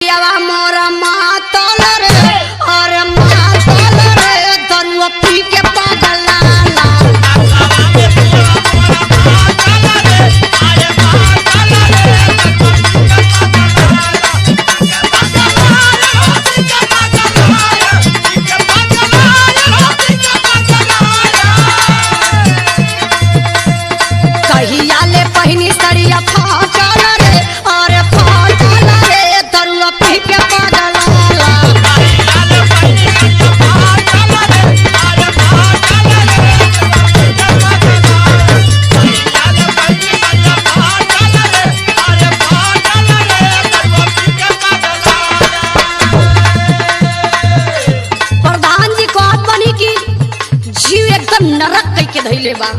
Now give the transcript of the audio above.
पियावा मोरा मातल रे अरे मातल रे दरुआ पी के पागला कहिया ले पहिनी सरिया फाटल रे अरे फाटल रे दरुआ पी के पागला प्रधान जी को बनी की जीव एकदम नरक कह के धैले बा।